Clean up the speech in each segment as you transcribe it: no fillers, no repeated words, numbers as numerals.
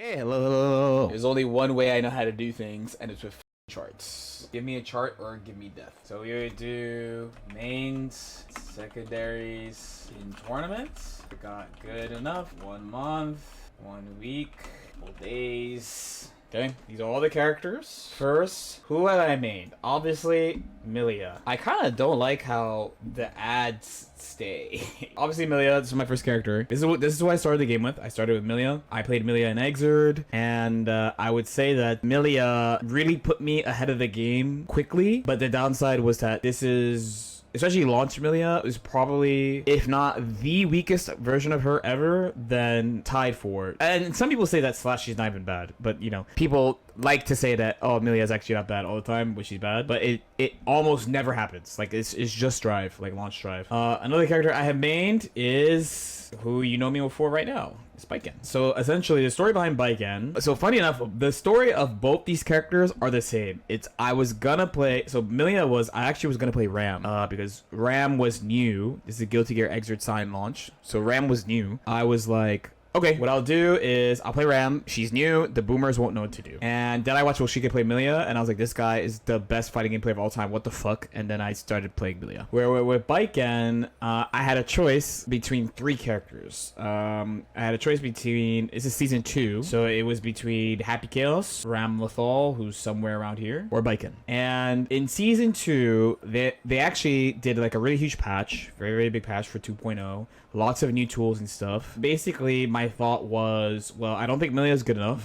Hey, hello, hello. There's only one way I know how to do things, and it's with charts. Give me a chart or give me death. So we would do mains, secondaries in tournaments. We got good enough. 1 month, 1 week, couple days. Okay, these are all the characters. First, who have I made? Obviously, Milia. I kind of don't like how the ads stay. Obviously, Milia, this is my first character. This is who I started the game with. I started with Milia. I played Milia in Exerd, and I would say that Milia really put me ahead of the game quickly, but the downside was that this is... especially launch Milia is probably, if not the weakest version of her ever, then tied for. And some people say that Slash she's not even bad, but you know, people like to say that, oh, Milia is actually not bad all the time, but she's bad. But it almost never happens. Like it's just Drive, like launch Drive. Another character I have mained is who you know me for right now. Baiken. So essentially the story behind Baiken. So funny enough, the story of both these characters are the same. I was gonna play, so Milia I actually was gonna play Ram because Ram was new. This is a Guilty Gear Exert sign launch. So Ram was new. I was like, okay, what I'll do is I'll play Ram. She's new. The boomers won't know what to do. And then I watched Woshika play Milia, and I was like, this guy is the best fighting game player of all time. What the fuck? And then I started playing Milia. Where with Baiken, I had a choice between 3 characters. I had a choice between, this is season 2, so it was between Happy Chaos, Ram Lethal, who's somewhere around here, or Baiken. And in season 2, they actually did like a really huge patch, very, very big patch for 2.0. Lots of new tools and stuff. Basically, my thought was, well, I don't think Milia is good enough.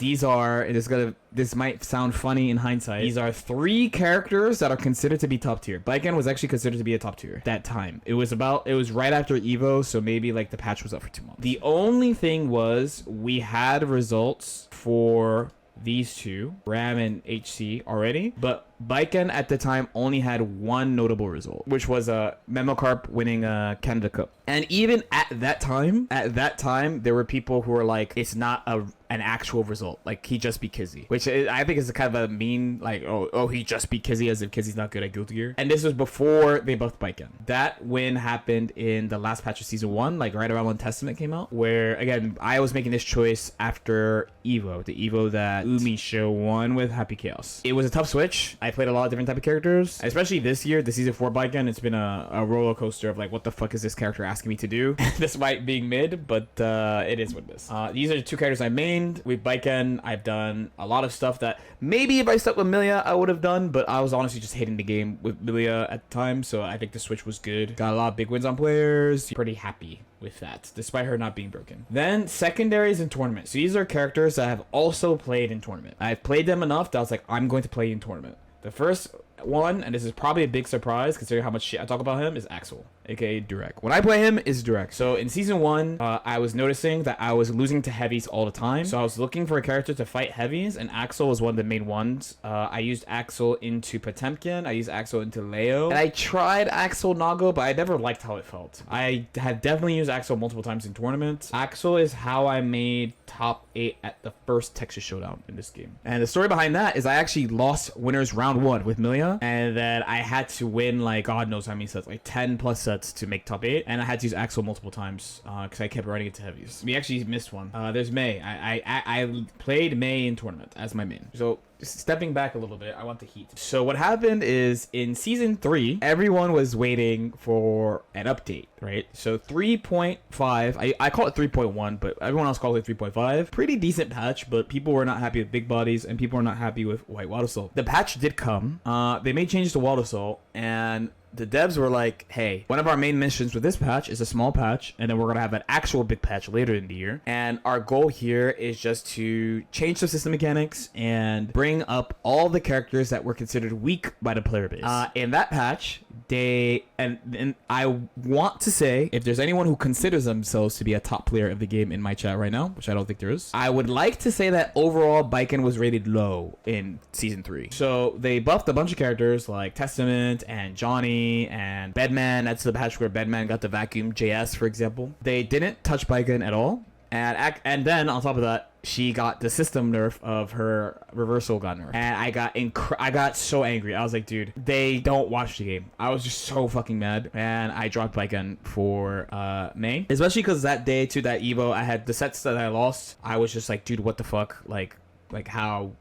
This might sound funny in hindsight. These are 3 characters that are considered to be top tier. Baiken was actually considered to be a top tier that time. It was right after Evo, so maybe like the patch was up for 2 months. The only thing was we had results for these 2, Ram and HC already, but Baiken at the time only had 1 notable result, which was Memocarp winning Canada Cup. And even at that time, there were people who were like, it's not an actual result. Like, he just beat Kizzy, which I think is kind of a mean, like, oh, he just beat Kizzy as if Kizzy's not good at Guilty Gear. And this was before they buffed Baiken. That win happened in the last patch of season 1, like right around when Testament came out, where, again, I was making this choice after Evo, the Evo that Umi Show won with Happy Chaos. It was a tough switch. I played a lot of different type of characters, especially this year, the season 4 Baiken. It's been a roller coaster of like, what the fuck is this character asking me to do? Despite being mid, but it is what it is. These are the 2 characters I mained. With Baiken, I've done a lot of stuff that maybe if I stuck with Milia, I would have done, but I was honestly just hating the game with Milia at the time, so I think the switch was good. Got a lot of big wins on players. Pretty happy with that, despite her not being broken. Then secondaries and tournament. So these are characters that I have also played in tournament. I've played them enough that I was like, I'm going to play in tournament. The first one, and this is probably a big surprise considering how much shit I talk about him, is Axel, aka Durek. When I play him, is Durek. So in season 1, I was noticing that I was losing to heavies all the time. So I was looking for a character to fight heavies, and Axel was one of the main ones. I used Axel into Potemkin. I used Axel into Leo. And I tried Axel Nago, but I never liked how it felt. I have definitely used Axel multiple times in tournaments. Axel is how I made top 8 at the first Texas Showdown in this game. And the story behind that is I actually lost winners round 1 with Milia, and then I had to win like God knows how many sets, like 10 plus sets to make top 8, and I had to use Axel multiple times because I kept running into heavies. We actually missed one. There's May. I played May in tournament as my main. So stepping back a little bit, I want the heat. So what happened is in season 3, everyone was waiting for an update, right? So 3.5, I call it 3.1, but everyone else calls it 3.5. Pretty decent patch, but people were not happy with big bodies, and people were not happy with white water assault. The patch did come. They made changes to water assault, and the devs were like, hey, one of our main missions with this patch is a small patch, and then we're going to have an actual big patch later in the year. And our goal here is just to change the system mechanics and bring up all the characters that were considered weak by the player base. In that patch, and I want to say, if there's anyone who considers themselves to be a top player of the game in my chat right now, which I don't think there is, I would like to say that overall Baiken was rated low in season 3. So they buffed a bunch of characters like Testament and Johnny and Bedman. That's the patch where Bedman got the vacuum JS, for example. They didn't touch Baiken at all. And then on top of that, she got the system nerf of her reversal got nerfed. And I got so angry. I was like, dude, they don't watch the game. I was just so fucking mad. And I dropped Baiken for May. Especially because that day to that Evo, I had the sets that I lost. I was just like, dude, what the fuck? Like how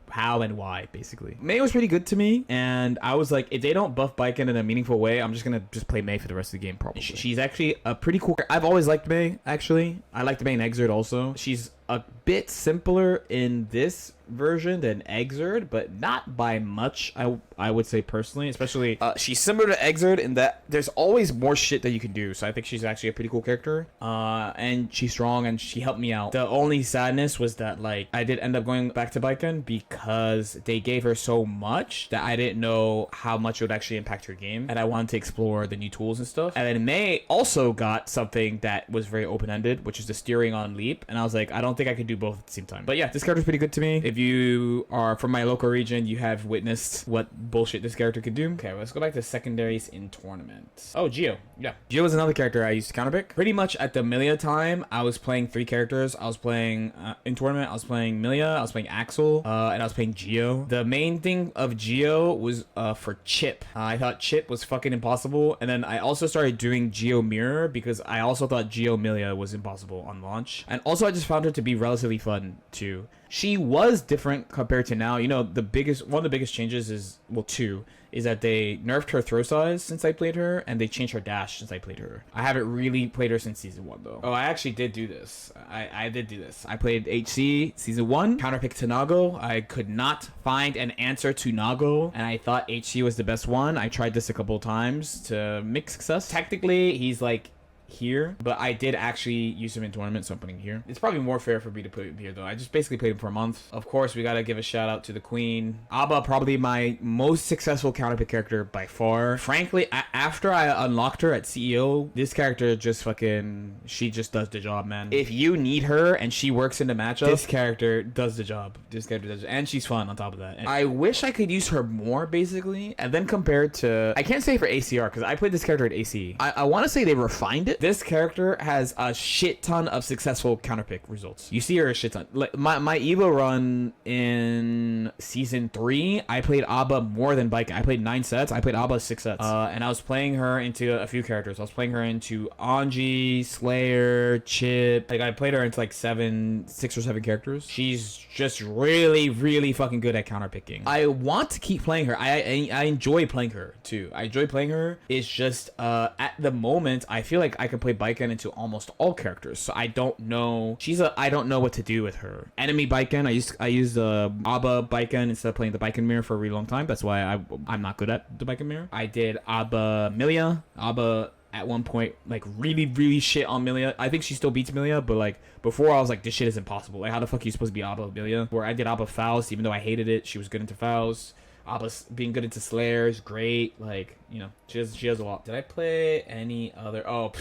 and why, basically. May was pretty good to me, and I was like, if they don't buff Baiken in a meaningful way, I'm just gonna play May for the rest of the game, probably. She's actually a pretty cool. I've always liked May, actually. I liked May in Exert also. She's a bit simpler in this version than Exert, but not by much, I would say personally. Especially she's similar to Exert in that there's always more shit that you can do, so I think she's actually a pretty cool character, and she's strong and she helped me out. The only sadness was that like I did end up going back to Baiken because they gave her so much that I didn't know how much it would actually impact her game, and I wanted to explore the new tools and stuff. And then May also got something that was very open-ended, which is the steering on leap, and I was like, I don't think I could do both at the same time. But yeah, this character's pretty good to me. If you are from my local region, you have witnessed what bullshit this character could do. Okay, let's go back to secondaries in tournament. Oh, Geo. Yeah, Geo was another character I used to counterpick. Pretty much at the Milia time, I was playing 3 characters. I was playing in tournament, I was playing Milia, I was playing Axel, and I was playing Geo. The main thing of Geo was for Chip. I thought Chip was fucking impossible, and then I also started doing Geo Mirror because I also thought Geo Milia was impossible on launch. And also I just found her to be relatively fun too. She was different compared to now. You know, one of the biggest changes is, well, 2, is that they nerfed her throw size since I played her, and they changed her dash since I played her. I haven't really played her since season 1 though. Oh, I actually did do this. I did do this. I played HC season 1, counterpicked to Nago. I could not find an answer to Nago, and I thought HC was the best one. I tried this a couple times to mixed success. Technically, he's like here, but I did actually use him in tournament, so I'm putting him here. It's probably more fair for me to put him here though. I just basically played him for a month. Of course, we gotta give a shout out to the queen. Abba, probably my most successful counterpick character by far. Frankly, after I unlocked her at CEO, this character just fucking, she just does the job, man. If you need her and she works in the matchup, this character does the job. This character does, and she's fun on top of that. And I wish I could use her more, basically. And then compared to, I can't say for ACR because I played this character at AC. I want to say they refined it. This character has a shit ton of successful counterpick results. You see her a shit ton. Like my Evo run in season 3, I played Abba more than Baiken. I played 9 sets. I played Abba 6 sets. And I was playing her into a few characters. I was playing her into Anji, Seylor, Chip. Like I played her into like 6 or 7 characters. She's just really, really fucking good at counterpicking. I want to keep playing her. I enjoy playing her too. I enjoy playing her. It's just at the moment I feel like I can play Baiken into almost all characters, so I don't know. I don't know what to do with her. Enemy Baiken, I used Abba Baiken instead of playing the Baiken mirror for a really long time. That's why I'm not good at the Baiken mirror. I did Abba Milia. Abba at one point like really, really shit on Milia. I think she still beats Milia, but like before I was like, this shit is impossible. Like how the fuck are you supposed to be Abba Milia? Where I did Abba Faust, even though I hated it, she was good into Faust. Abba's being good into Slayer is great. Like, you know, she has a lot. Did I play any other? Oh,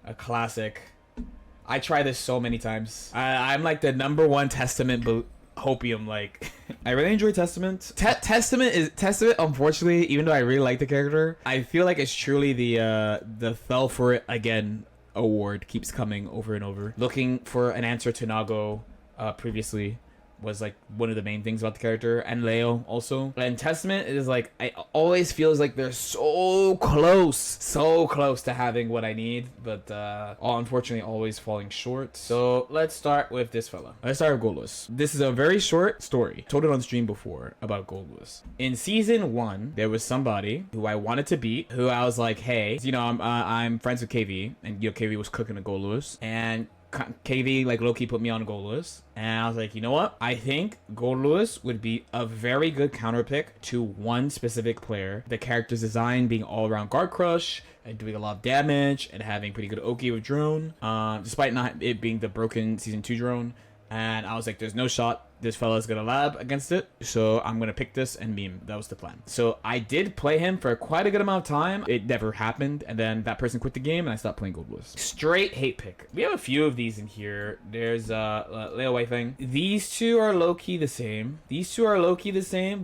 a classic. I try this so many times. I'm like the #1 Testament hopium. Like I really enjoy Testament. Testament unfortunately, even though I really like the character, I feel like it's truly the fell for it again award keeps coming over and over. Looking for an answer to Nago previously was like one of the main things about the character, and Leo also. And Testament is like, I always feels like they're so close to having what I need, but unfortunately always falling short. So let's start with this fella. Let's start with Goldless. This is a very short story. Told it on stream before about Goldless. In season 1, there was somebody who I wanted to beat, who I was like, hey, you know, I'm friends with KV, and you know, KV was cooking a Goldless, and KV like low-key put me on Gold Lewis, and I was like, you know what, I think Gold Lewis would be a very good counter pick to one specific player. The character's design being all around guard crush and doing a lot of damage and having pretty good Oki with drone, despite not it being the broken season 2 drone. And I was like, there's no shot this fella is gonna lab against it, so I'm gonna pick this and meme. That was the plan. So I did play him for quite a good amount of time. It never happened, and then that person quit the game, and I stopped playing Gold Wars. Straight hate pick. We have a few of these in here. There's Leo Wei Feng. These two are low-key the same.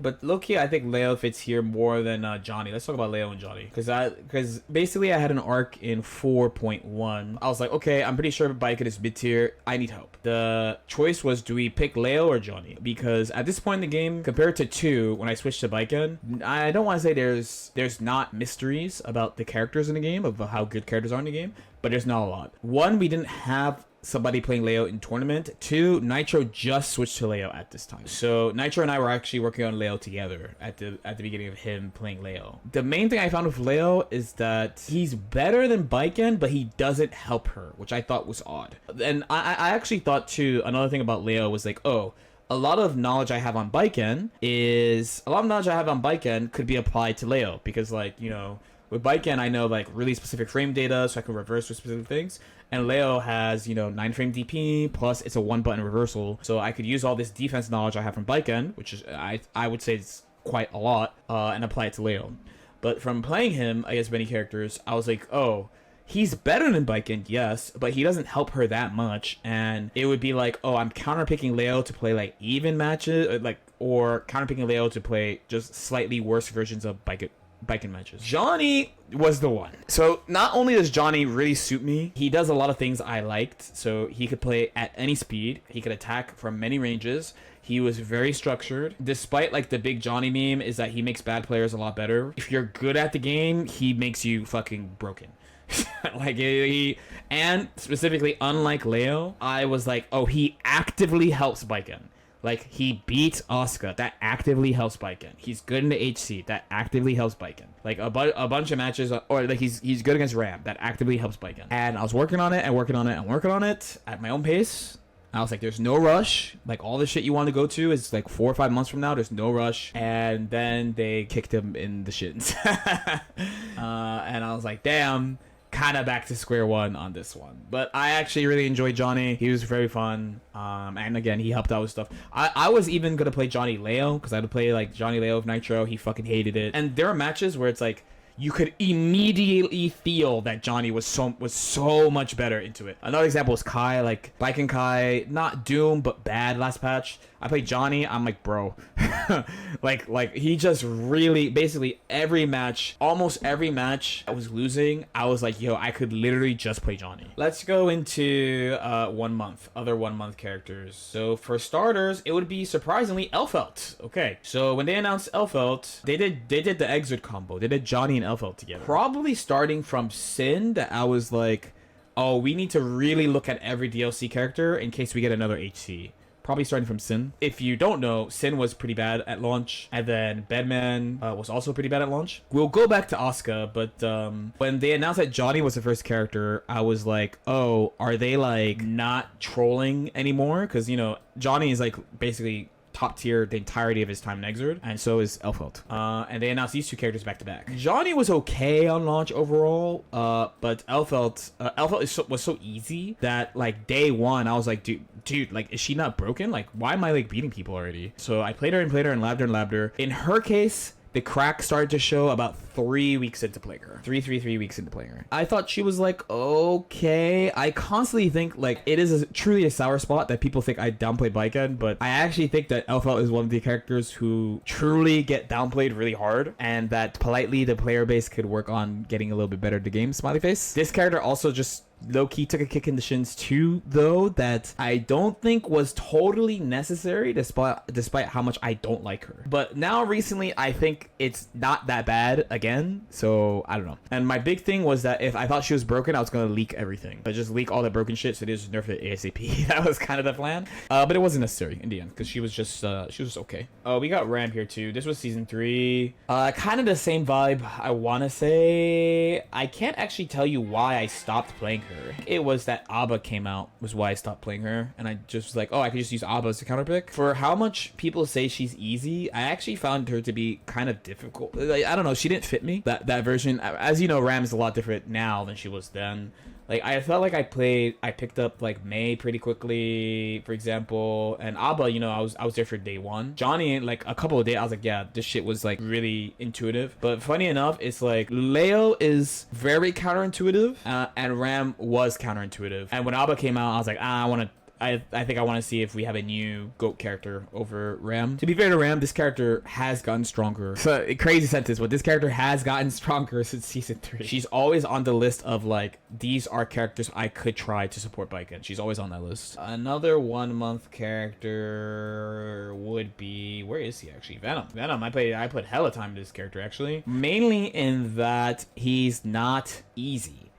But low-key I think Leo fits here more than Johnny. Let's talk about Leo and Johnny, because basically I had an arc in 4.1. I was like, okay, I'm pretty sure Baiken is mid-tier. I need help. The choice was, do we pick Leo or Johnny? Because at this point in the game, compared to 2, when I switched to Baiken, I don't want to say there's not mysteries about the characters in the game, of how good characters are in the game, but there's not a lot. 1, we didn't have somebody playing Leo in tournament. 2, Nitro just switched to Leo at this time. So Nitro and I were actually working on Leo together at the beginning of him playing Leo. The main thing I found with Leo is that he's better than Baiken, but he doesn't help her, which I thought was odd. And I actually thought too, another thing about Leo was like, oh, a lot of knowledge I have on Baiken could be applied to Leo, because like, you know, with Baiken, I know like really specific frame data, so I can reverse for specific things. And Leo has, you know, 9 frame DP, plus it's a 1-button reversal. So I could use all this defense knowledge I have from Baiken, which is, I would say it's quite a lot, and apply it to Leo. But from playing him against many characters, I was like, oh, he's better than Baiken, yes, but he doesn't help her that much. And it would be like, oh, I'm counterpicking Leo to play like even matches, or counterpicking Leo to play just slightly worse versions of Baiken matches. Johnny was the one. So not only does Johnny really suit me, he does a lot of things I liked. So he could play at any speed. He could attack from many ranges. He was very structured. Despite like the big Johnny meme is that he makes bad players a lot better. If you're good at the game, he makes you fucking broken. Like and specifically, unlike Leo, I was like, oh, he actively helps Baiken. Like, he beats Asuka. That actively helps Baiken. He's good in the HC. That actively helps Baiken. Like, a bunch of matches, or like he's good against Ram. That actively helps Baiken. And I was working on it at my own pace. I was like, there's no rush. Like, all the shit you want to go to is like 4 or 5 months from now. There's no rush. And then they kicked him in the shins. And I was like, damn. Kind of back to square one on this one, but I actually really enjoyed Johnny. He was very fun, and again, he helped out with stuff. I was even gonna play Johnny Leo, because I would play like Johnny Leo of Nitro. He fucking hated it, and there are matches where it's like you could immediately feel that Johnny was so much better into it. Another example is Kai. Like, Baiken Kai, not doom but bad last patch. I played Johnny, I'm like, bro. like he just really, basically almost every match I was losing, I was like, yo, I could literally just play Johnny. Let's go into other 1 month characters. So for starters, it would be surprisingly Elfelt. Okay, so when they announced Elfelt, they did the exit combo. They did Johnny and Elfelt together. Probably starting from Sin, that I was like, oh, we need to really look at every DLC character in case we get another HC. Probably starting from Sin. If you don't know, Sin was pretty bad at launch, and then Bedman was also pretty bad at launch. We'll go back to Asuka, but when they announced that Johnny was the first character, I was like, oh, are they like not trolling anymore? Because, you know, Johnny is like basically top tier the entirety of his time in Exerd, and so is Elfelt. And they announced these two characters back to back. Johnny was okay on launch overall, but Elfelt was so easy that like day one I was like, dude, like, is she not broken? Like, why am I like beating people already? So I played her and labbed her. In her case, the crack started to show about 3 weeks into playing her. 3 weeks into playing her. I thought she was like, okay. I constantly think like it is truly a sour spot that people think I downplay Baiken, but I actually think that Elfelt is one of the characters who truly get downplayed really hard, and that politely the player base could work on getting a little bit better at the game, smiley face. This character also just low-key took a kick in the shins too, though, that I don't think was totally necessary, despite how much I don't like her. But now recently I think it's not that bad again, so I don't know. And my big thing was that if I thought she was broken, I was gonna leak everything. I just leak all the broken shit, so they just nerf it ASAP. That was kind of the plan, but it wasn't necessary in the end, because she was just okay. Oh, we got Ram here too. This was season 3. Kind of the same vibe, I want to say. I can't actually tell you why I stopped playing her. It was that Abba came out was why I stopped playing her, and I just was like, oh, I could just use Abba as a counterpick. For how much people say she's easy, I actually found her to be kind of difficult. Like, I don't know, she didn't fit me. That version, as you know, Ram is a lot different now than she was then. Like, I felt like I picked up like May pretty quickly, for example, and Abba, you know, I was there for day one. Johnny, like a couple of days, I was like, yeah, this shit was like really intuitive. But funny enough, it's like Leo is very counterintuitive, and Ram was counterintuitive. And when Abba came out, I was like, I think I want to see if we have a new GOAT character over Ram. To be fair to Ram, this character has gotten stronger. So, a crazy sentence, but this character has gotten stronger since season 3. She's always on the list of like, these are characters I could try to support Baiken. She's always on that list. Another 1 month character would be, where is he actually? Venom. Venom, I put hella time into this character actually. Mainly in that he's not easy.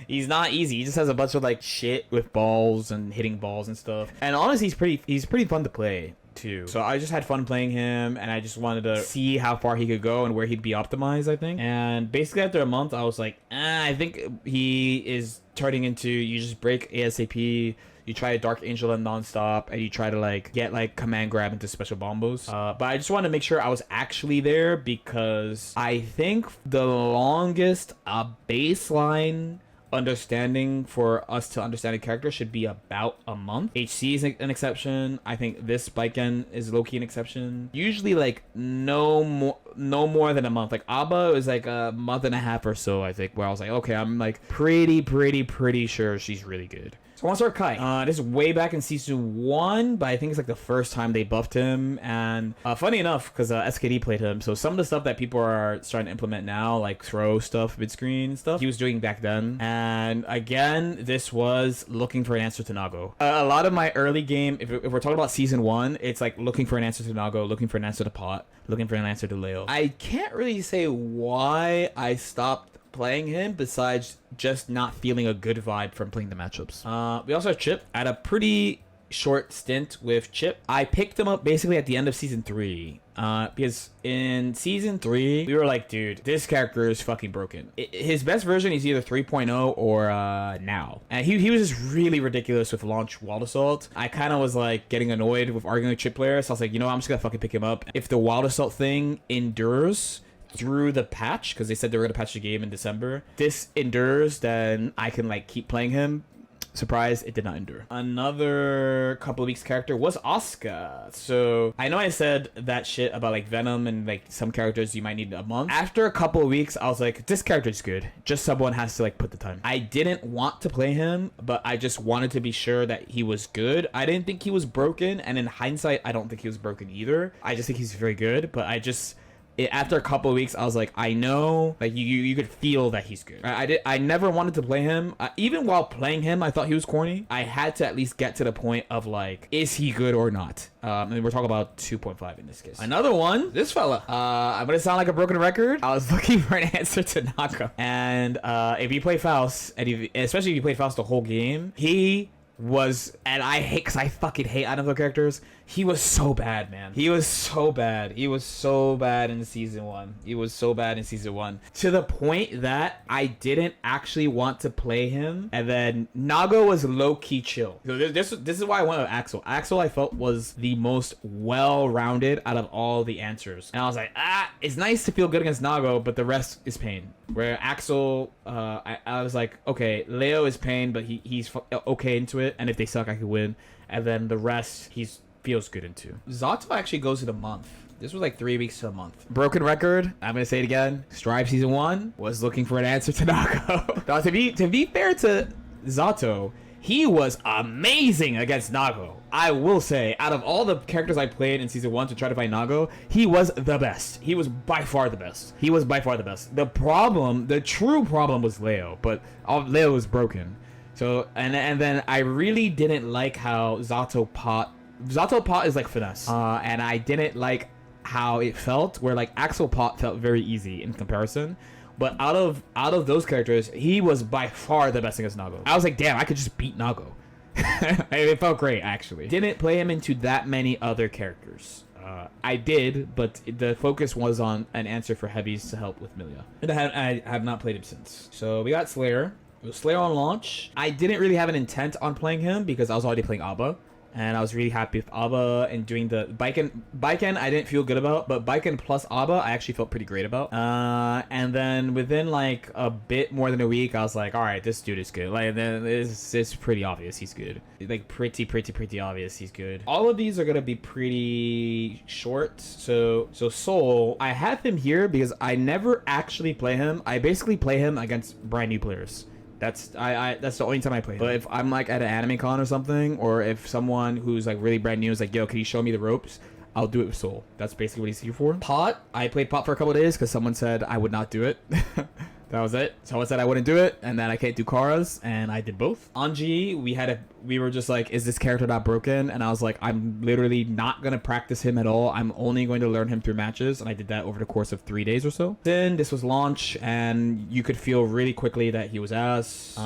He's not easy. He just has a bunch of like shit with balls and hitting balls and stuff. And honestly, he's pretty fun to play too. So I just had fun playing him, and I just wanted to see how far he could go and where he'd be optimized, I think. And basically after a month, I was like, I think he is turning into, you just break ASAP. You try Dark Angel and nonstop, and you try to like get like command grab into special bombos. But I just wanted to make sure I was actually there, because I think the longest baseline understanding for us to understand a character should be about a month. HC is an exception. I think this Baiken is low-key an exception. Usually like no more than a month. Like Abba is like a month and a half or so, I think, where I was like, okay, I'm like pretty sure she's really good. So I want to start Kai. This is way back in season 1, but I think it's like the first time they buffed him. And funny enough, because SKD played him, so some of the stuff that people are starting to implement now, like throw stuff mid-screen and stuff, he was doing back then. And again, this was looking for an answer to Nago. A lot of my early game, if we're talking about season 1, it's like looking for an answer to Nago, looking for an answer to Pot, looking for an answer to Leo. I can't really say why I stopped playing him, besides just not feeling a good vibe from playing the matchups. We also have Chip. I had a pretty short stint with Chip. I picked him up basically at the end of season 3. Because in season 3, we were like, dude, this character is fucking broken. His best version is either 3.0 or now. And he was just really ridiculous with launch Wild Assault. I kind of was like getting annoyed with arguing with Chip players. So I was like, you know what, I'm just gonna fucking pick him up. If the Wild Assault thing endures through the patch, because they said they were gonna patch the game in December, this endures, then I can like keep playing him. Surprise, it did not endure. Another couple of weeks character was Asuka. So I know I said that shit about like Venom and like some characters you might need a month. After a couple of weeks, I was like, this character is good. Just someone has to like put the time. I didn't want to play him, but I just wanted to be sure that he was good. I didn't think he was broken, and in hindsight, I don't think he was broken either. I just think he's very good, but after a couple of weeks, I was like, I know, like you could feel that he's good. I never wanted to play him. Even while playing him, I thought he was corny. I had to at least get to the point of like, is he good or not? And we're talking about 2.5 in this case. Another one, this fella. I'm gonna sound like a broken record. I was looking for an answer to Naka. And if you play Faust, and especially if you play Faust the whole game, he was, and I hate, because I fucking hate Idaho characters, he was so bad, man. He was so bad. He was so bad in season 1. He was so bad in season 1. To the point that I didn't actually want to play him. And then Nago was low-key chill. So this is why I went with Axel. Axel, I felt, was the most well-rounded out of all the answers. And I was like, it's nice to feel good against Nago, but the rest is pain. Where Axel, I was like, okay, Leo is pain, but he's okay into it. And if they suck, I could win. And then the rest, he's feels good into. Zato actually goes to the month. This was like 3 weeks to a month. Broken record. I'm gonna say it again. Strive season 1 was looking for an answer to Nago. Now, to be fair to Zato, he was amazing against Nago. I will say, out of all the characters I played in season 1 to try to fight Nago, he was the best. He was by far the best. He was by far the best. The true problem was Leo, but Leo was broken. So, and then I really didn't like how Zato Pot is like finesse. And I didn't like how it felt, where like Axel Pot felt very easy in comparison. But out of those characters, he was by far the best against Nago. I was like, damn, I could just beat Nago. It felt great, actually. Didn't play him into that many other characters. I did, but the focus was on an answer for heavies to help with Milia. And I have not played him since. So we got Seylor. It was Seylor on launch. I didn't really have an intent on playing him because I was already playing Abba. and I was really happy with Abba and doing the Baiken I didn't feel good about, but Baiken plus Abba I actually felt pretty great about. And then within like a bit more than a week, I was like, all right, this dude is good. Like, then it's pretty obvious he's good. Like pretty obvious he's good. All of these are gonna be pretty short. So Soul, I have him here because I never actually play him. I basically play him against brand new players. That's that's the only time I play him. But if I'm like at an anime con or something, or if someone who's like really brand new is like, yo, can you show me the ropes? I'll do it with Soul. That's basically what he's here for. Pot, I played Pot for a couple of days because someone said I would not do it. That was it. Someone said I wouldn't do it, and then I can't do Kara's, and I did both. Anji, we were just like, is this character not broken? And I was like, I'm literally not gonna practice him at all. I'm only going to learn him through matches, and I did that over the course of 3 days or so. Then this was launch, and you could feel really quickly that he was ass.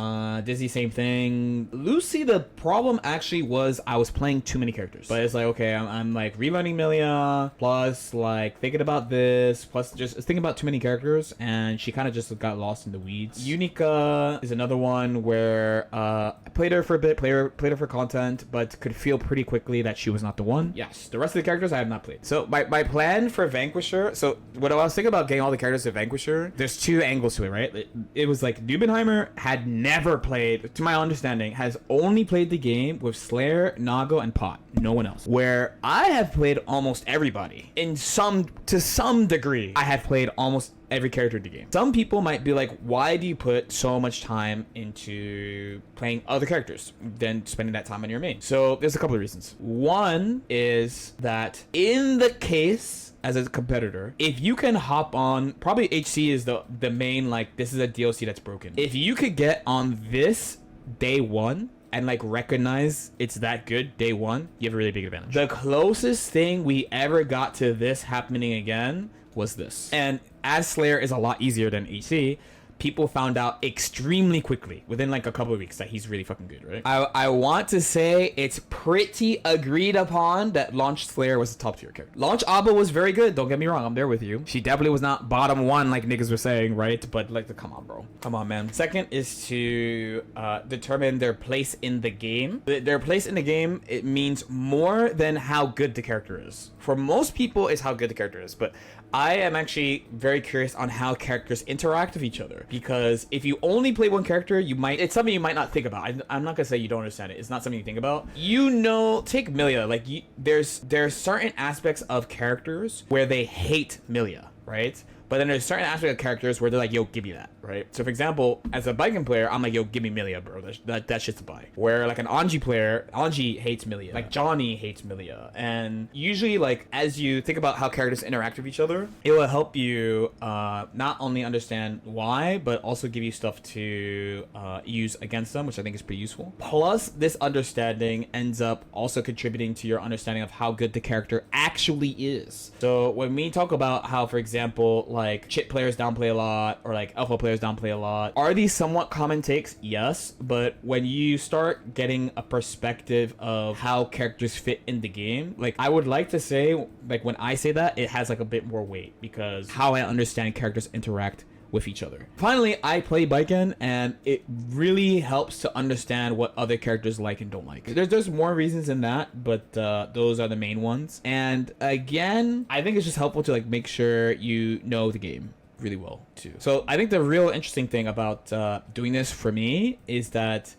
Dizzy, same thing. Lucy, the problem actually was I was playing too many characters. But it's like, okay, I'm like relearning Milia, plus like thinking about this, plus just thinking about too many characters, and she kind of just got lost in the weeds. Unica is another one where I played her for a bit, played her for content, but could feel pretty quickly that she was not the one. Yes, the rest of the characters I have not played. So my plan for Vanquisher, so when I was thinking about getting all the characters to Vanquisher, there's two angles to it, right? It was like Nubenheimer had never played, to my understanding, has only played the game with Seylor, Nago, and Pot. No one else. Where I have played almost everybody. To some degree, I have played almost every character in the game. Some people might be like, why do you put so much time into playing other characters than spending that time on your main? So there's a couple of reasons. One is that in the case as a competitor, if you can hop on, probably HC is the main, like, this is a DLC that's broken. If you could get on this day one and like recognize it's that good day one, you have a really big advantage. The closest thing we ever got to this happening again was this. And as Seylor is a lot easier than HC, people found out extremely quickly, within like a couple of weeks, that he's really fucking good, right? I want to say it's pretty agreed upon that launch Seylor was a top tier character. Launch Abba was very good, don't get me wrong, I'm there with you. She definitely was not bottom one like niggas were saying, right? But like, come on, bro. Come on, man. Second is to determine their place in the game. Their place in the game, it means more than how good the character is. For most people, it's how good the character is, but I am actually very curious on how characters interact with each other, because if you only play one character, it's something you might not think about. I'm not gonna say you don't understand it. It's not something you think about. You know, take Milia. Like, there's certain aspects of characters where they hate Milia, right? But then there's certain aspects of characters where they're like, yo, give me that, right? So for example, as a Baiken player, I'm like, yo, give me Milia, bro. That shit's a buy. Where like an Anji player, Anji hates Milia. Like Johnny hates Milia. And usually, like, as you think about how characters interact with each other, it will help you not only understand why, but also give you stuff to use against them, which I think is pretty useful. Plus, this understanding ends up also contributing to your understanding of how good the character actually is. So when we talk about how, for example, like chit players downplay a lot, or like alpha players downplay a lot, are these somewhat common takes? Yes, but when you start getting a perspective of how characters fit in the game, like, I would like to say, like, when I say that, it has like a bit more weight, because how I understand characters interact with each other. Finally, I play Baiken, and it really helps to understand what other characters like and don't like. There's more reasons than that, but those are the main ones. And again, I think it's just helpful to like make sure you know the game really well too. So I think the real interesting thing about doing this for me is that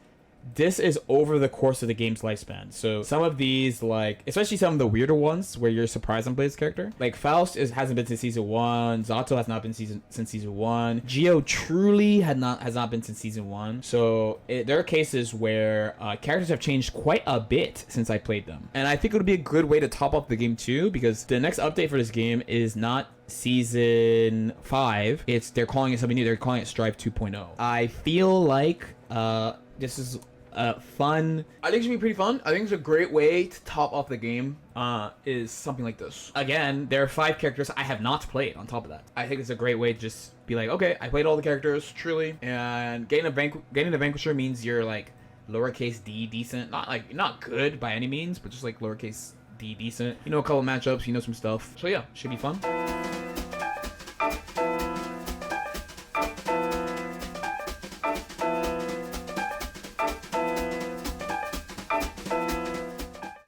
this is over the course of the game's lifespan. So some of these, like, especially some of the weirder ones where you're surprised on Blade's character, like Faust hasn't been since season 1, Zato has not been since season 1, Geo truly has not been since season 1. So there are cases where characters have changed quite a bit since I played them, and I think it would be a good way to top up the game too, because the next update for this game is not season 5. They're calling it something new. They're calling it Strive 2.0. I feel like this is fun. I think it should be pretty fun. I think it's a great way to top off the game, is something like this. Again, there are 5 characters I have not played on top of that. I think it's a great way to just be like, okay, I played all the characters, truly, and getting a Vanquisher means you're like lowercase d decent. Not good by any means, but just like lowercase d decent. You know a couple matchups, you know some stuff. So yeah, should be fun.